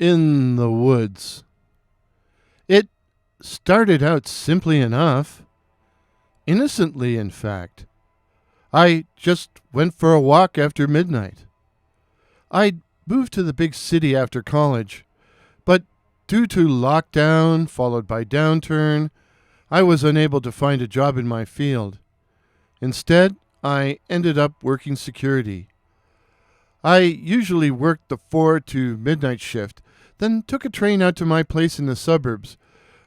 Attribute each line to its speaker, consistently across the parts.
Speaker 1: in the woods. It started out simply enough, innocently, in fact. I just went for a walk after midnight. I'd moved to the big city after college, but due to lockdown followed by downturn, I was unable to find a job in my field. Instead, I ended up working security. I usually worked the 4 to midnight shift, then took a train out to my place in the suburbs,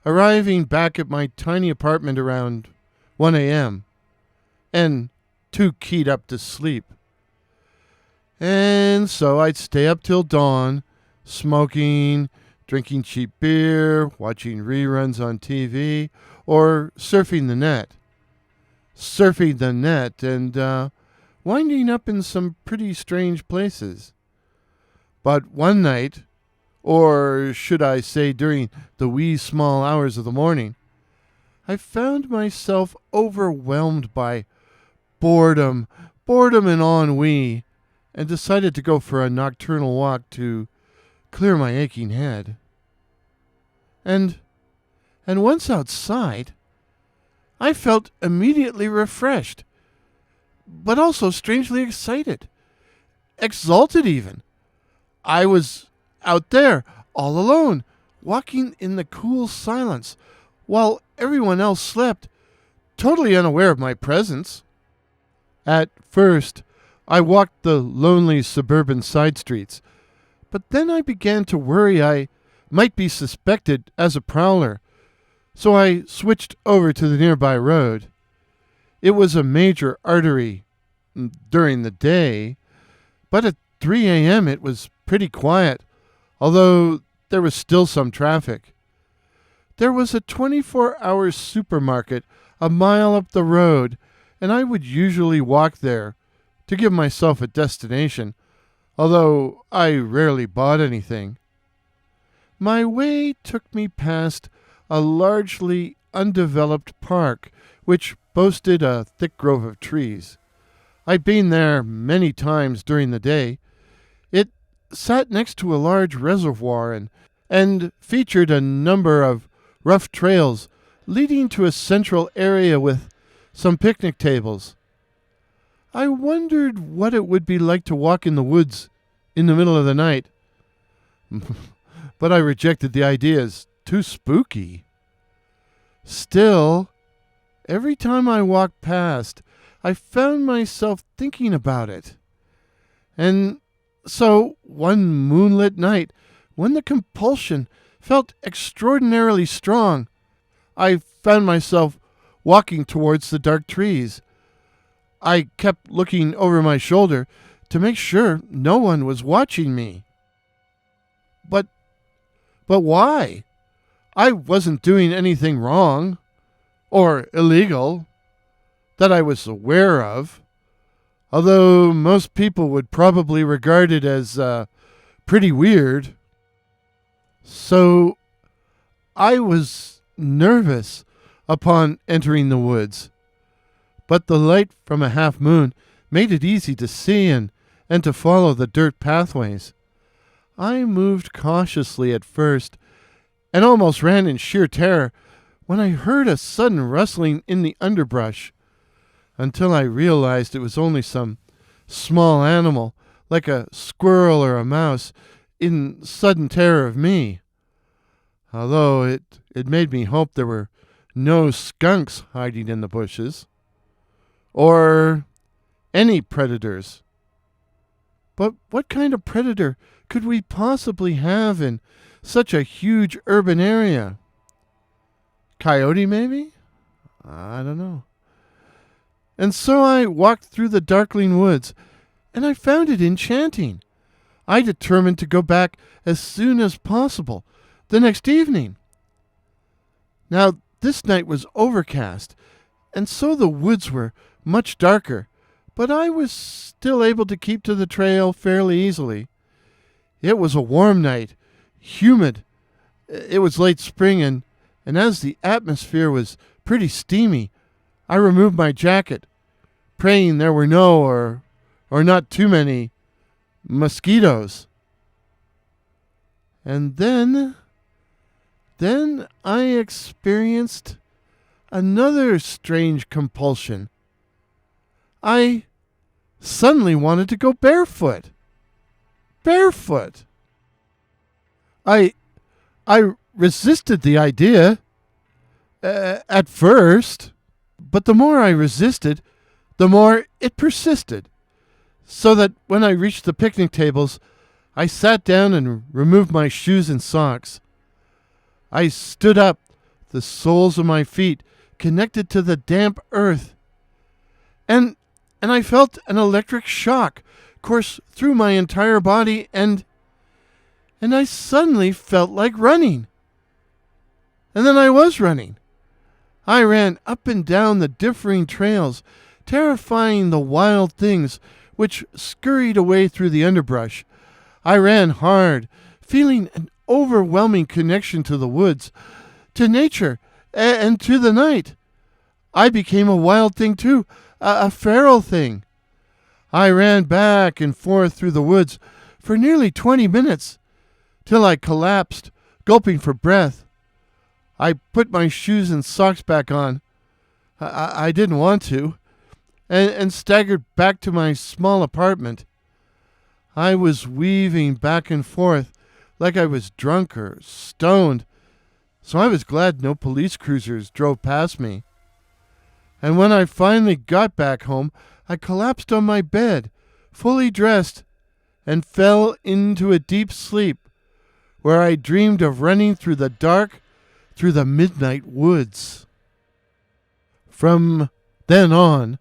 Speaker 1: arriving back at my tiny apartment around 1 a.m. and too keyed up to sleep. And so I'd stay up till dawn, smoking, drinking cheap beer, watching reruns on TV, or surfing the net. And winding up in some pretty strange places. But one night, or should I say during the wee small hours of the morning, I found myself overwhelmed by boredom and ennui, and decided to go for a nocturnal walk to clear my aching head. And once outside, I felt immediately refreshed, but also strangely excited, exalted even. I was out there, all alone, walking in the cool silence, while everyone else slept, totally unaware of my presence. At first, I walked the lonely suburban side streets, but then I began to worry I might be suspected as a prowler, so I switched over to the nearby road. It was a major artery during the day, but at 3 a.m. it was pretty quiet, although there was still some traffic. There was a 24-hour supermarket a mile up the road, and I would usually walk there to give myself a destination, although I rarely bought anything. My way took me past a largely undeveloped park, which boasted a thick grove of trees. I'd been there many times during the day. It sat next to a large reservoir and featured a number of rough trails leading to a central area with some picnic tables. I wondered what it would be like to walk in the woods in the middle of the night. But I rejected the idea as too spooky. Still, every time I walked past, I found myself thinking about it. And so, one moonlit night, when the compulsion felt extraordinarily strong, I found myself walking towards the dark trees. I kept looking over my shoulder to make sure no one was watching me. But why? I wasn't doing anything wrong or illegal that I was aware of, although most people would probably regard it as pretty weird. So I was nervous upon entering the woods, but the light from a half moon made it easy to see and to follow the dirt pathways. I moved cautiously at first and almost ran in sheer terror when I heard a sudden rustling in the underbrush, until I realized it was only some small animal, like a squirrel or a mouse, in sudden terror of me. Although it made me hope there were no skunks hiding in the bushes, or any predators. But what kind of predator could we possibly have in such a huge urban area? Coyote, maybe? I don't know. And so I walked through the darkling woods, and I found it enchanting. I determined to go back as soon as possible the next evening. Now, this night was overcast, and so the woods were much darker, but I was still able to keep to the trail fairly easily. It was a warm night, humid. It was late spring, and as the atmosphere was pretty steamy, I removed my jacket, praying there were no or not too many mosquitoes. And then I experienced another strange compulsion. I suddenly wanted to go barefoot. Barefoot. I resisted the idea at first, but the more I resisted, the more it persisted. So that when I reached the picnic tables, I sat down and removed my shoes and socks. I stood up, the soles of my feet connected to the damp earth. And I felt an electric shock course through my entire body, and I suddenly felt like running. And then I was running. I ran up and down the differing trails, terrifying the wild things which scurried away through the underbrush. I ran hard, feeling an overwhelming connection to the woods, to nature, and to the night. I became a wild thing too, a feral thing. I ran back and forth through the woods for nearly 20 minutes, till I collapsed, gulping for breath. I put my shoes and socks back on. I didn't want to, and staggered back to my small apartment. I was weaving back and forth like I was drunk or stoned, so I was glad no police cruisers drove past me. And when I finally got back home, I collapsed on my bed, fully dressed, and fell into a deep sleep, where I dreamed of running through the dark, through the midnight woods. From then on,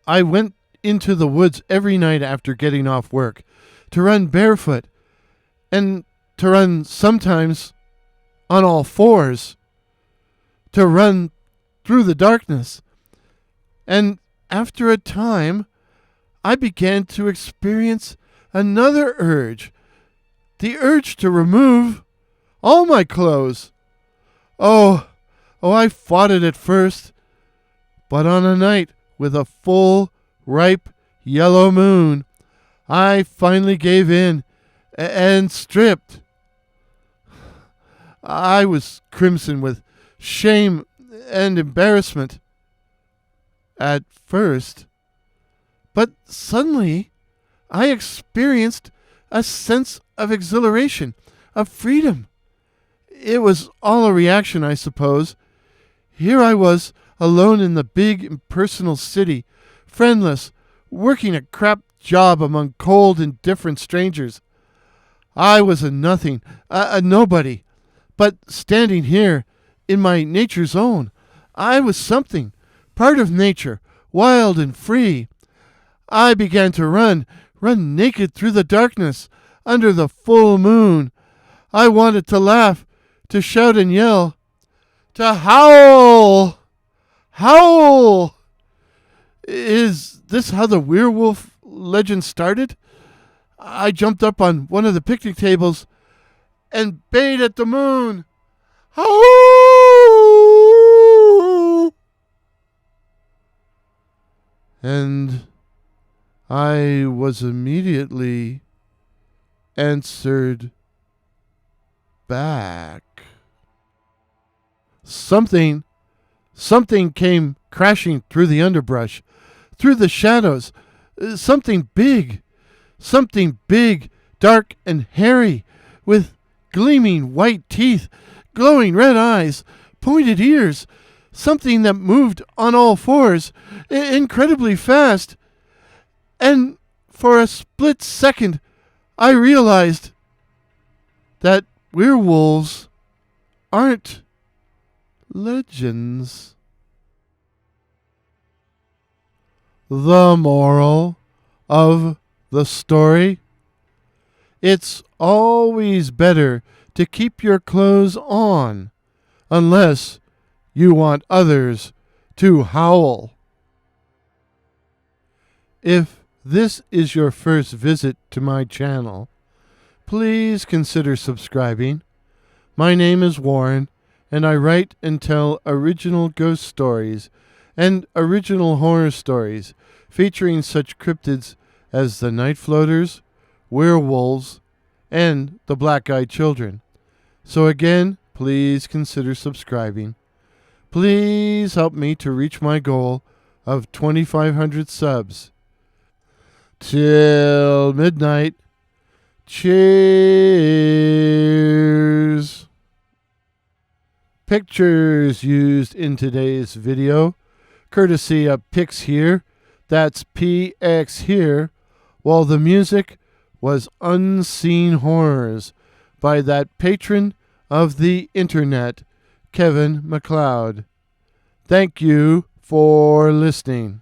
Speaker 1: I went into the woods every night after getting off work, to run barefoot, and to run sometimes on all fours, to run through the darkness. And after a time, I began to experience another urge, the urge to remove all my clothes. Oh, I fought it at first, but on a night with a full, ripe, yellow moon, I finally gave in and stripped. I was crimson with shame and embarrassment at first, but suddenly I experienced a sense of exhilaration, of freedom. It was all a reaction, I suppose. Here I was, alone in the big, impersonal city, friendless, working a crap job among cold, indifferent strangers. I was a nothing, a nobody. But standing here, in my nature's own, I was something, part of nature, wild and free. I began to run naked through the darkness, under the full moon. I wanted to laugh, to shout and yell, to howl. Howl! Is this how the werewolf legend started? I jumped up on one of the picnic tables and bayed at the moon. Howl! And I was immediately answered back. Something came crashing through the underbrush, through the shadows. Something big, dark and hairy, with gleaming white teeth, glowing red eyes, pointed ears. Something that moved on all fours, incredibly fast. And for a split second, I realized that werewolves aren't legends. The moral of the story: it's always better to keep your clothes on, unless you want others to howl. If this is your first visit to my channel, please consider subscribing. My name is Warren, and I write and tell original ghost stories and original horror stories featuring such cryptids as the Night Floaters, werewolves, and the black-eyed children. So again, please consider subscribing. Please help me to reach my goal of 2,500 subs. Till midnight. Cheers. Pictures used in today's video, courtesy of Pix here, that's PX here, while the music was Unseen Horrors by that patron of the internet, Kevin MacLeod. Thank you for listening.